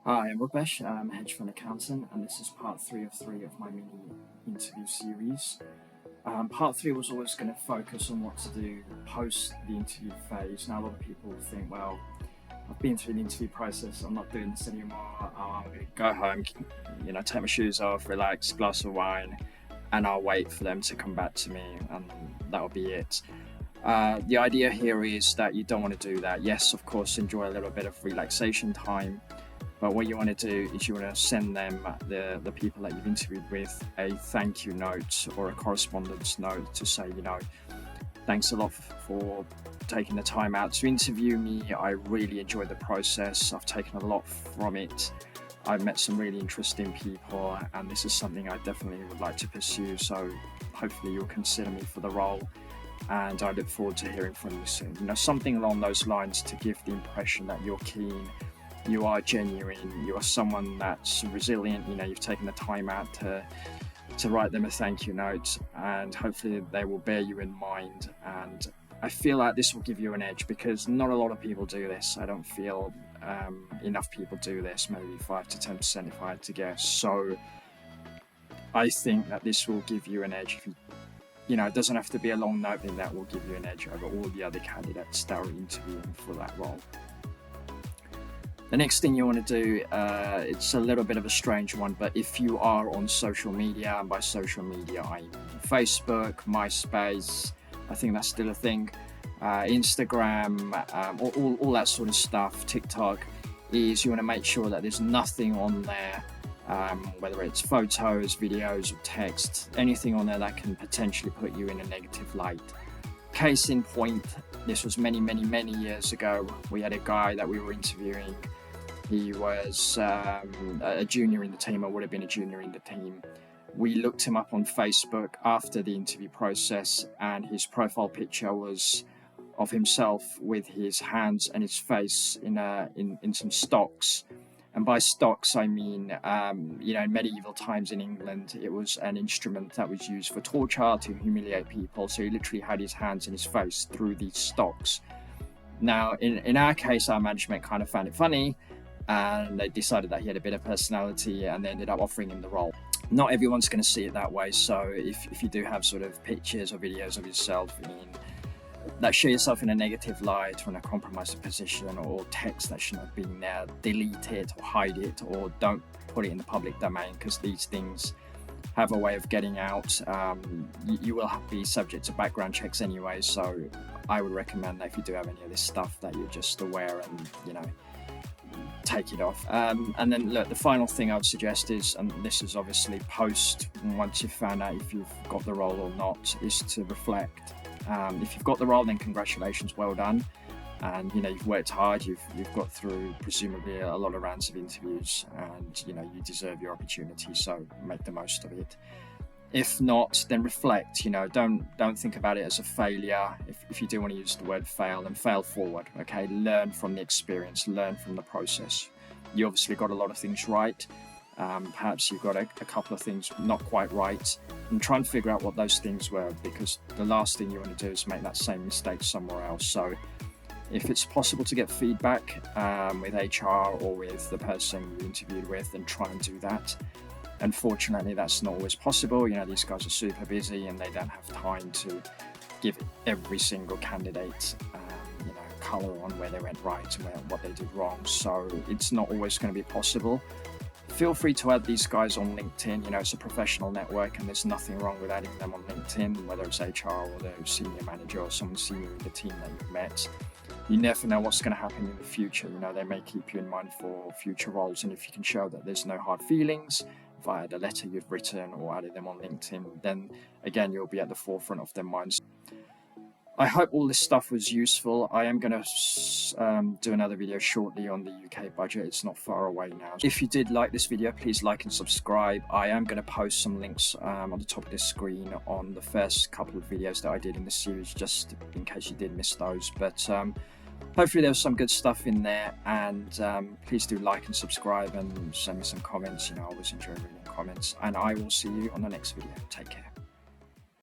Hi, I'm Rupesh. I'm a hedge fund accountant, and this is part three of my mini interview series. Part three was always going to focus on what to do post the interview phase. Now, a lot of people think, well, I've been through the interview process, I'm not doing this anymore. I'm going to go home, take my shoes off, relax, glass of wine, and I'll wait for them to come back to me, and that'll be it. The idea here is that you don't want to do that. Yes, of course, enjoy a little bit of relaxation time. But what you want to do is you want to send them, the people that you've interviewed with, a thank you note or a correspondence note to say, thanks a lot for taking the time out to interview me. I really enjoyed the process. I've taken a lot from it. I've met some really interesting people, and this is something I definitely would like to pursue. So hopefully you'll consider me for the role, and I look forward to hearing from you soon. Something along those lines to give the impression that you're keen, you are genuine, you are someone that's resilient, you've taken the time out to write them a thank you note, and hopefully they will bear you in mind. And I feel like this will give you an edge because not a lot of people do this. I don't feel enough people do this, maybe 5 to 10% if I had to guess. So I think that this will give you an edge. It doesn't have to be a long note, but that will give you an edge over all the other candidates that are interviewing for that role. The next thing you want to do, it's a little bit of a strange one, but if you are on social media, and by social media I mean Facebook, MySpace, I think that's still a thing, Instagram, all that sort of stuff, TikTok, is you want to make sure that there's nothing on there, whether it's photos, videos, or text, anything on there that can potentially put you in a negative light. Case in point, this was many years ago. We had a guy that we were interviewing. He was a junior in the team, or would have been a junior in the team. We looked him up on Facebook after the interview process, and his profile picture was of himself with his hands and his face in some stocks. And by stocks, I mean, in medieval times in England, it was an instrument that was used for torture, to humiliate people. So he literally had his hands and his face through these stocks. Now, in our case, our management kind of found it funny, and they decided that he had a bit of personality, and they ended up offering him the role. Not everyone's going to see it that way. So if you do have sort of pictures or videos of yourself that show yourself in a negative light or in a compromised position, or text that shouldn't have been there, delete it or hide it, or don't put it in the public domain, because these things have a way of getting out. You will be subject to background checks anyway, so I would recommend that if you do have any of this stuff, that you're just aware and take it off. And then look, the final thing I would suggest is, and this is obviously post, once you've found out if you've got the role or not, is to reflect. If you've got the role, then congratulations, well done. And you've worked hard, you've got through presumably a lot of rounds of interviews, and you deserve your opportunity, so make the most of it. If not, then reflect. Don't think about it as a failure. If you do want to use the word fail, then fail forward. Okay, learn from the experience, learn from the process. You obviously got a lot of things right. Perhaps you've got a couple of things not quite right, and try and figure out what those things were, because the last thing you want to do is make that same mistake somewhere else. So if it's possible to get feedback with HR or with the person you interviewed with, then try and do that. Unfortunately, that's not always possible. These guys are super busy, and they don't have time to give every single candidate color on where they went right and what they did wrong. So it's not always going to be possible. Feel free to add these guys on LinkedIn. It's a professional network, and there's nothing wrong with adding them on LinkedIn, whether it's HR or the senior manager or someone senior in the team that you've met. You never know what's going to happen in the future. They may keep you in mind for future roles, and if you can show that there's no hard feelings via the letter you've written or added them on LinkedIn, then again, you'll be at the forefront of their minds. I hope all this stuff was useful. I am going to do another video shortly on the UK budget. It's not far away now. If you did like this video, please like and subscribe. I am going to post some links on the top of this screen on the first couple of videos that I did in this series, just in case you did miss those. But hopefully there was some good stuff in there, and please do like and subscribe and send me some comments. I always enjoy reading comments, and I will see you on the next video. Take care.